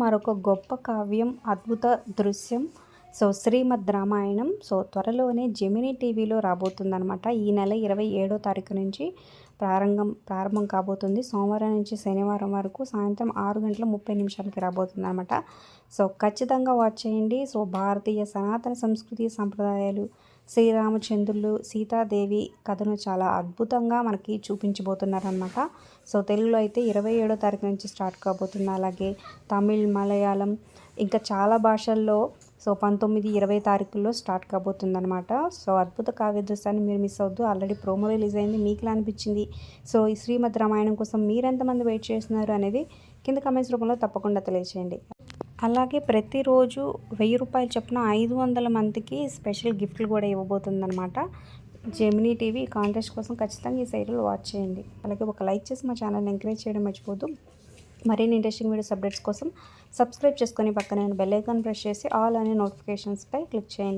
మరొక గొప్ప కావ్యం, అద్భుత దృశ్యం. శ్రీమద్ రామాయణం త్వరలోనే జెమినీ టీవీలో రాబోతుందనమాట. ఈ నెల 27వ తారీఖు నుంచి ప్రారంభం కాబోతుంది. సోమవారం నుంచి శనివారం వరకు సాయంత్రం 6:30 రాబోతుందనమాట. ఖచ్చితంగా వాచ్ చేయండి. భారతీయ సనాతన సంస్కృతి సంప్రదాయాలు, శ్రీరామచంద్రులు సీతాదేవి కథను చాలా అద్భుతంగా మనకి చూపించబోతున్నారనమాట. తెలుగులో అయితే 27వ తారీఖు నుంచి స్టార్ట్ కాబోతుంది. అలాగే తమిళ్, మలయాళం ఇంకా చాలా భాషల్లో 19, 20 తారీఖుల్లో స్టార్ట్ కాబోతుందనమాట. అద్భుత కావ్య దృశ్యాన్ని మీరు మిస్ అవద్దు. ఆల్రెడీ ప్రోమో రిలీజ్ అయింది. మీకు ఎలా అనిపించింది? ఈ శ్రీమద్ రామాయణం కోసం మీరెంతమంది వెయిట్ చేస్తున్నారు అనేది కింద కమెంట్స్ రూపంలో తప్పకుండా తెలియచేయండి. అలాగే ప్రతిరోజు 1000 రూపాయలు చొప్పున 500 మందికి స్పెషల్ గిఫ్ట్లు కూడా ఇవ్వబోతుందన్నమాట. జెమినీ టీవీ కాంటెస్ట్ కోసం ఖచ్చితంగా ఈ సీరియల్ వాచ్ చేయండి. అలాగే ఒక లైక్ చేసి మా ఛానల్ని ఎంకరేజ్ చేయడం మర్చిపోద్దు. మరిన్ని ఇంట్రెస్టింగ్ వీడియోస్ అప్డేట్స్ కోసం సబ్స్క్రైబ్ చేసుకొని పక్కనే బెల్ ఐకాన్ ప్రెస్ చేసి ఆల్ అనే నోటిఫికేషన్స్పై క్లిక్ చేయండి.